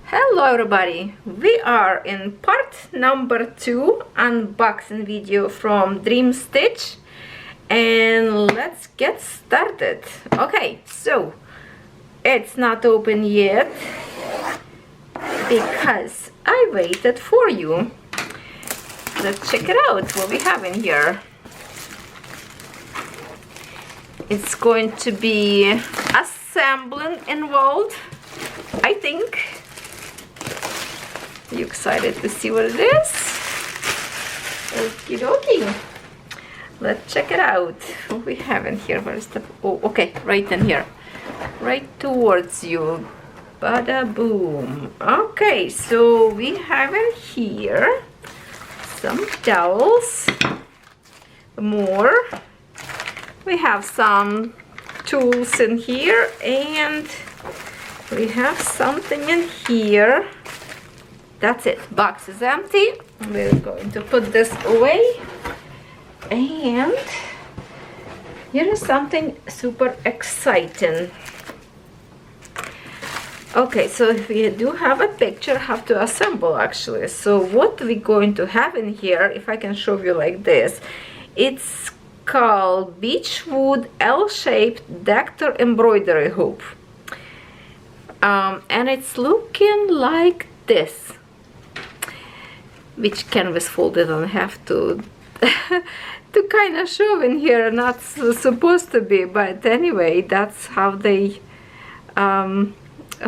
Hello everybody, we are in part number 2 unboxing video from Dreamstitch, and let's get started. Okay, so it's not open yet because I waited for you. Let's check it out what we have in here. It's going to be assembling involved, I think. Are you excited to see what it is? Okie dokie. Let's check it out. What we have in here? Where's the... Oh, okay, right in here. Right towards you. Bada boom. Okay, so we have in here some towels. More. We have some tools in here, and we have something in here. That's it. Box is empty. We're going to put this away. And here is something super exciting. Okay, so if we do have a picture, have to assemble actually. So what we're going to have in here, if I can show you like this, it's called Beechwood L-shaped Dector embroidery hoop. And it's looking like this. Which canvas folded and have to to kind of show in here, not supposed to be, but anyway, that's how they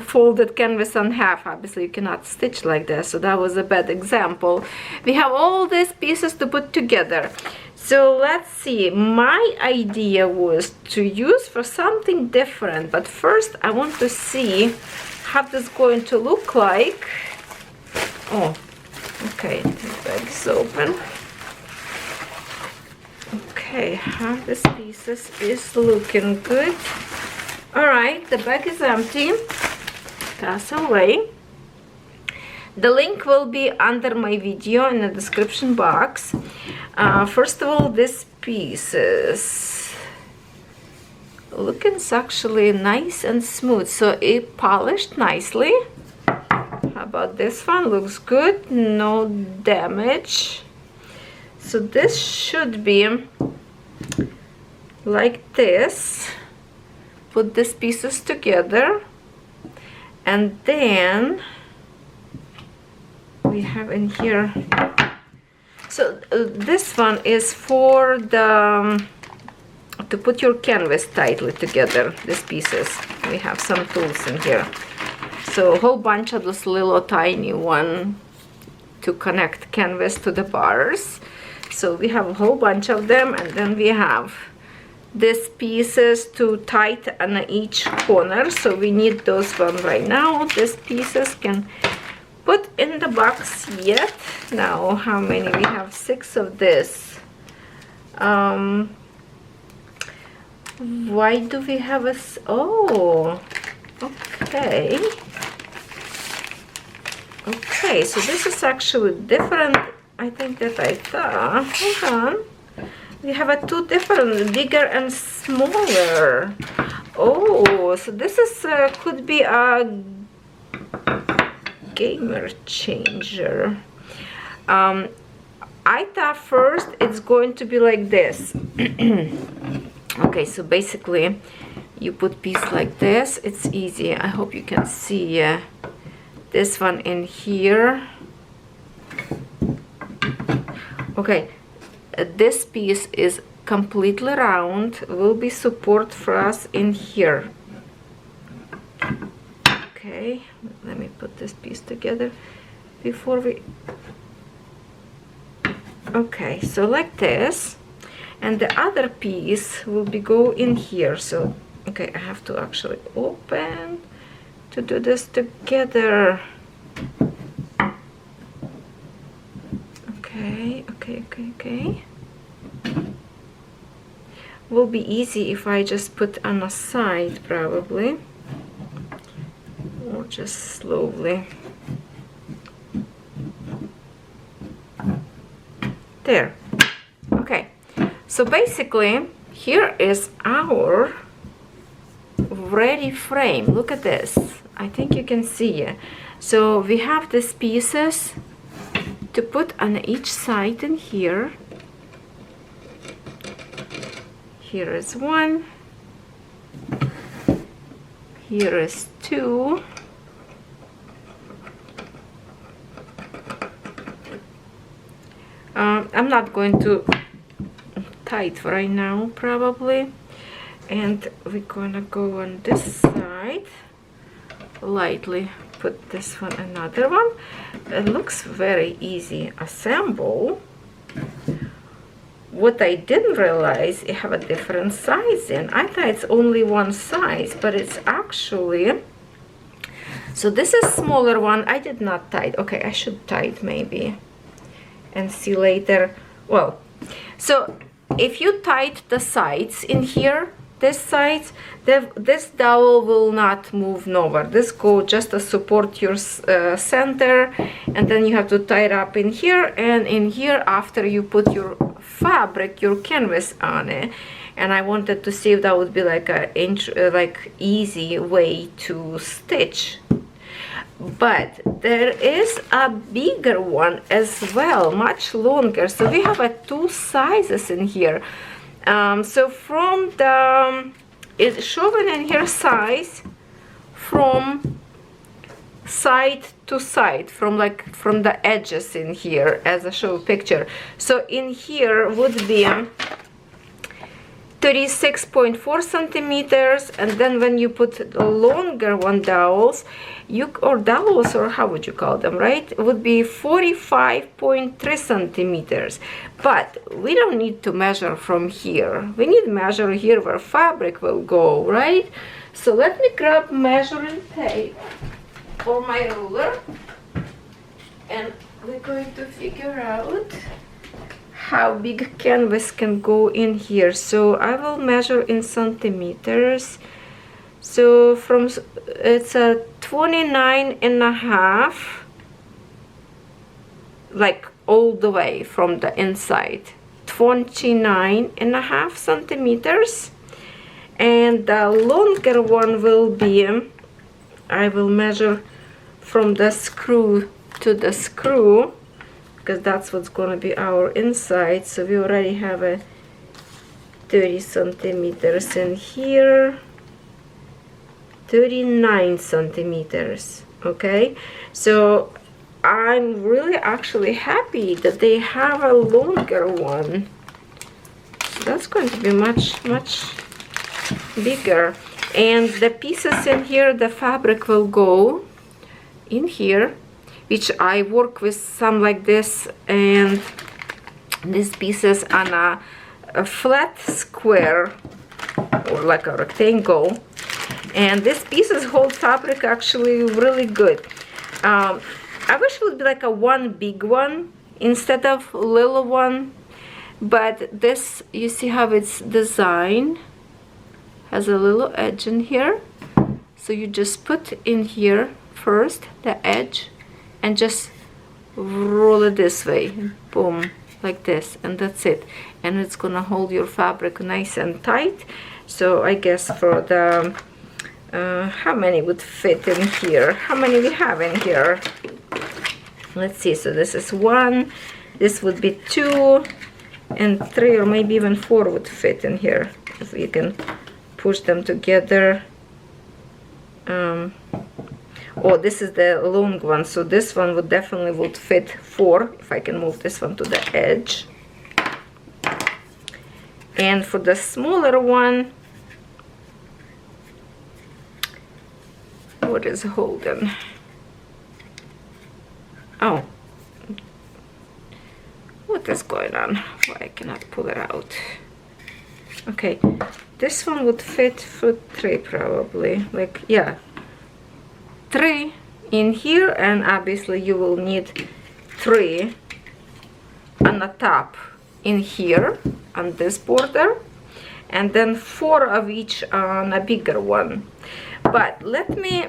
folded canvas in half. Obviously you cannot stitch like that, so that was a bad example. We have all these pieces to put together. So let's see, my idea was to use for something different, but first I want to see how this is going to look like. Oh, okay, the bag is open. Okay, how this pieces is looking good. Alright, the bag is empty. Pass away. The link will be under my video in the description box. First of all, this piece is looking actually nice and smooth, so it polished nicely. How about this one? Looks good, no damage. So this should be like this. Put these pieces together, and then we have in here. So this one is for the to put your canvas tightly together. These pieces. We have some tools in here. So a whole bunch of this little tiny one to connect canvas to the bars. So we have a whole bunch of them, and then we have these pieces to tighten on each corner. So we need those one right now. These pieces can put in the box yet. Now how many? We have 6 of this. Why do we have a... Oh, okay. Okay, so this is actually different, I think, that I thought. Hold on. We have a 2 different, bigger and smaller. Oh, so this is could be a gamer changer. I thought first it's going to be like this. Okay, so basically you put piece like this. It's easy. I hope you can see this one in here. Okay, this piece is completely round. Will be support for us in here. Okay, let me put this piece together before we... Okay, so like this, and the other piece will be go in here. So okay, I have to actually open to do this together. Okay. Will be easy if I just put on a side, probably, or just slowly. There. Okay, so basically here is our ready frame. Look at this. I think you can see So we have these pieces to put on each side in here. Here is one. Here is two. I'm not going to tie it right now, probably. And we're gonna go on this side, lightly put this one, another one. It looks very easy assemble. What I didn't realize, it have a different size in. I thought it's only one size, but it's actually, so this is smaller one. I did not tie it. Okay, I should tie it maybe and see later. Well, so if you tied the sides in here, this side, this dowel will not move nowhere. This go just to support your center, and then you have to tie it up in here and in here after you put your fabric, your canvas on it. And I wanted to see if that would be like a like easy way to stitch. But there is a bigger one as well, much longer. So we have two sizes in here. So from the, it's shown in here size from side to side, from the edges in here, as I show picture. So in here would be 36.4 centimeters, and then when you put the longer one dowels, or how would you call them, right? It would be 45.3 centimeters. But we don't need to measure from here. We need to measure here where fabric will go, right? So let me grab measuring tape or my ruler, and we're going to figure out how big canvas can go in here. So I will measure in centimeters. So from, it's a 29.5, like all the way from the inside, 29.5 centimeters. And the longer one will be, I will measure from the screw to the screw, because that's what's going to be our inside. So we already have a 30 centimeters in here, 39 centimeters. Okay, so I'm really actually happy that they have a longer one. So that's going to be much bigger. And the pieces in here, the fabric will go in here, which I work with some like this, and these pieces on a flat square or like a rectangle. And these pieces hold fabric actually really good. I wish it would be like a one big one instead of little one, but this, you see how it's designed, has a little edge in here. So you just put in here first the edge and just roll it this way, boom, like this, and that's it. And it's gonna hold your fabric nice and tight. So I guess for the how many would fit in here? How many we have in here? Let's see. So this is one, this would be 2, and 3 or maybe even 4 would fit in here if you can push them together. Oh, this is the long one, so this one would definitely fit 4 if I can move this one to the edge. And for the smaller one, what is holding? Oh, what is going on? Why I cannot pull it out? Okay, this one would fit for 3 probably, like, yeah, 3 in here, and obviously you will need 3 on the top in here on this border, and then 4 of each on a bigger one. But let me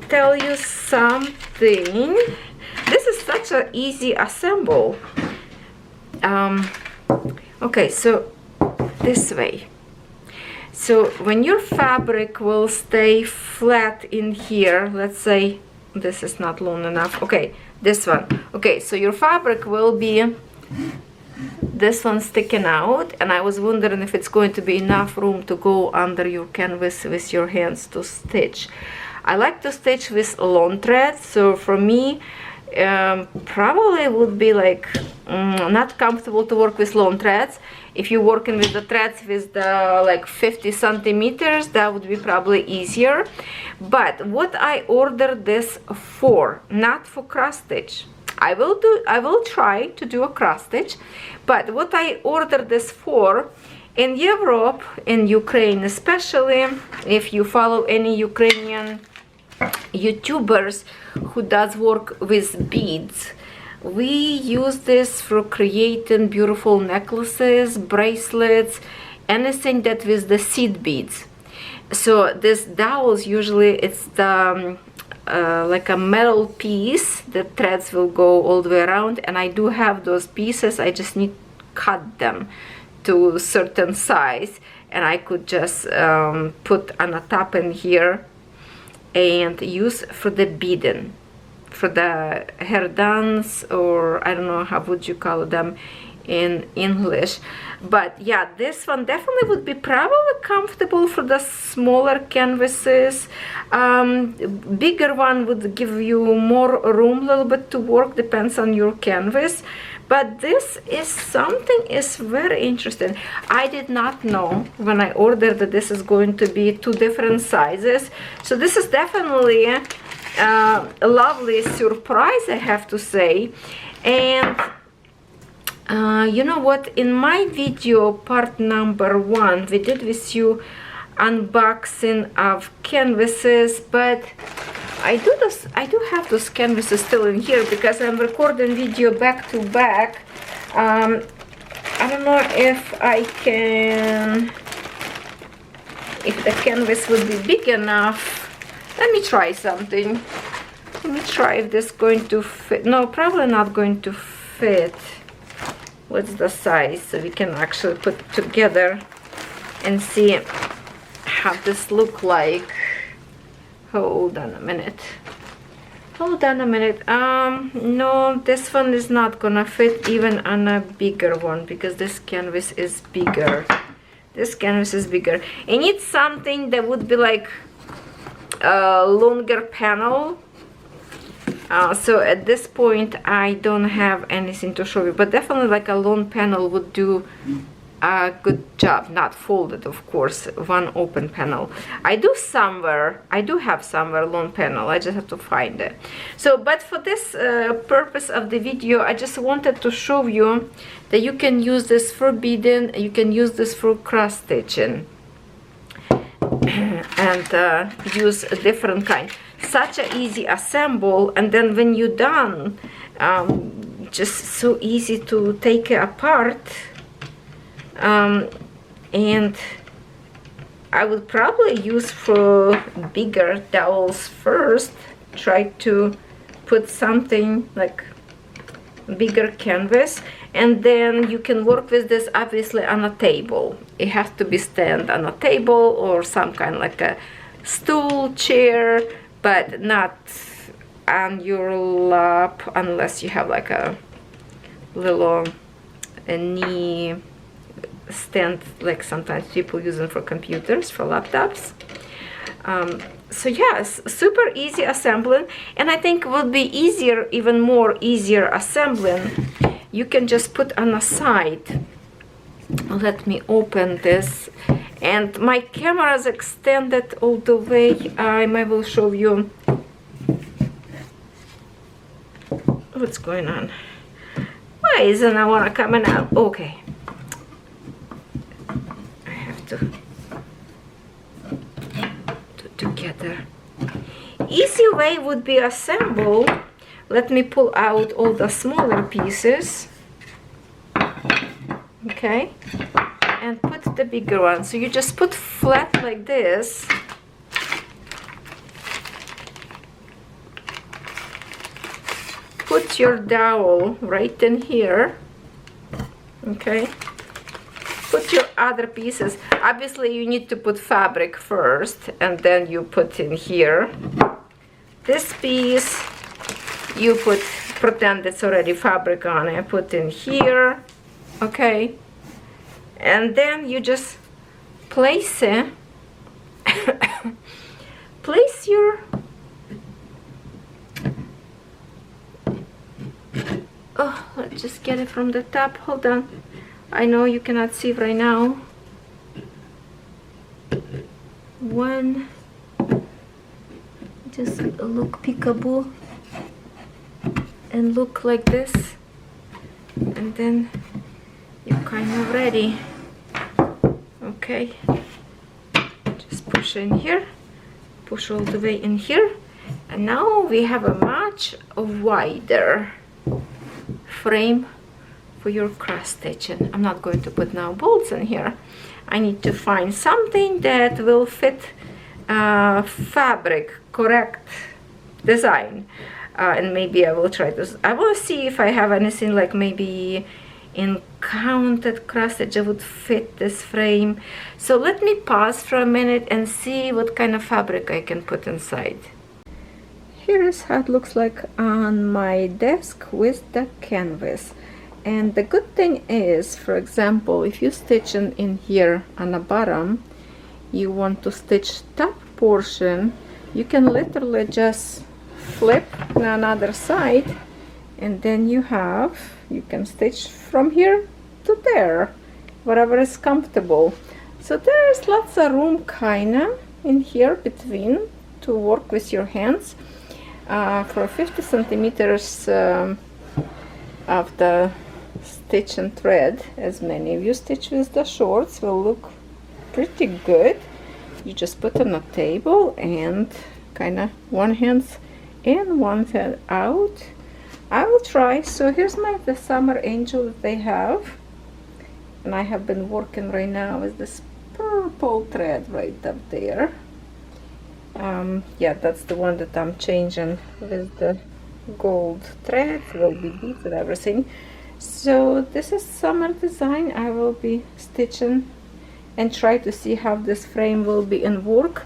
tell you something. This is such an easy assemble. Okay, so this way. So when your fabric will stay flat in here, let's say this is not long enough. Okay, this one. Okay, so your fabric will be this one sticking out, and I was wondering if it's going to be enough room to go under your canvas with your hands to stitch. I like to stitch with long thread, so for me probably would be like not comfortable to work with long threads. If you're working with the threads with the like 50 centimeters, that would be probably easier. But what I ordered this for, not for cross stitch. I will try to do a cross stitch, but what I ordered this for, in Europe, in Ukraine especially, if you follow any Ukrainian YouTubers who does work with beads, we use this for creating beautiful necklaces, bracelets, anything that with the seed beads. So this dowels, usually it's the like a metal piece, the threads will go all the way around, and I do have those pieces. I just need to cut them to a certain size, and I could just put on a top in here and use for the beading, for the hair dance, or I don't know how would you call them in English. But yeah, this one definitely would be probably comfortable for the smaller canvases. Bigger one would give you more room a little bit to work, depends on your canvas. But this is something is very interesting. I did not know when I ordered that this is going to be 2 different sizes. So this is definitely a lovely surprise, I have to say. And you know what, in my video part number 1 we did with you unboxing of canvases, but I do have those canvases still in here because I'm recording video back to back. I don't know if I can, if the canvas would be big enough. Let me try something. Let me try if this is going to fit. No, probably not going to fit. What's the size, so we can actually put together and see how this look like. Hold on a minute. Hold on a minute. No, this one is not gonna fit even on a bigger one because this canvas is bigger. This canvas is bigger. I need something that would be like a longer panel. So at this point I don't have anything to show you, but definitely like a long panel would do a good job. Not folded, of course, one open panel. I do have somewhere long panel, I just have to find it. So but for this purpose of the video, I just wanted to show you that you can use this for beading, you can use this for cross stitching, and use a different kind. Such a easy assemble, and then when you're done, just so easy to take it apart. And I would probably use for bigger dowels first. Try to put something like bigger canvas, and then you can work with this obviously on a table. It has to be stand on a table or some kind of like a stool, chair, but not on your lap unless you have like a little knee stand, like sometimes people use them for computers, for laptops. So yes, super easy assembling, and I think it would be easier, even more easier assembling. You can just put on a side. Let me open this, and my camera is extended all the way. I will show you what's going on. Why isn't I want to coming out? Okay, I have to together. Easy way would be assemble. Let me pull out all the smaller pieces, okay, and put the bigger one. So you just put flat like this, put your dowel right in here, okay, put your other pieces. Obviously you need to put fabric first, and then you put in here this piece you pretend it's already fabric on it, put in here, okay, and then you just place it. Place your let's just get it from the top. Hold on, I know you cannot see right now. One, just look peekaboo and look like this, and then you're kind of ready. Okay, just push in here, push all the way in here, and now we have a much wider frame for your cross stitching. I'm not going to put now bolts in here. I need to find something that will fit fabric correct design, and maybe I will try to, I will see if I have anything like maybe in counted cross stitch that would fit this frame. So let me pause for a minute and see what kind of fabric I can put inside. Here is how it looks like on my desk with the canvas. And the good thing is, for example, if you stitch in here on the bottom, you want to stitch top portion, you can literally just flip on another side, and then you can stitch from here to there, whatever is comfortable. So there's lots of room kinda in here between to work with your hands. For 50 centimeters of the stitch and thread, as many of you stitch with the shorts, will look pretty good. You just put on a table and kind of one hand in, one hand out. I will try. So here's the summer angel that they have, and I have been working right now with this purple thread right up there. Yeah, that's the one that I'm changing with the gold thread. Will be beads and everything. So this is summer design. I will be stitching and try to see how this frame will be in work.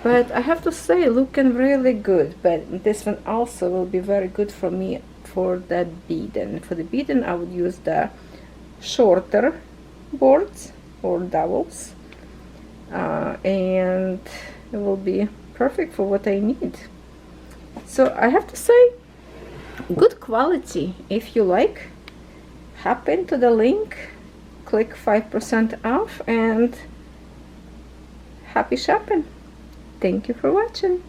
But I have to say, looking really good. But this one also will be very good for me for the beading. For the beading, I would use the shorter boards or dowels, and it will be perfect for what I need. So I have to say, good quality. If you like, hop into the link, click 5% off, and happy shopping. Thank you for watching.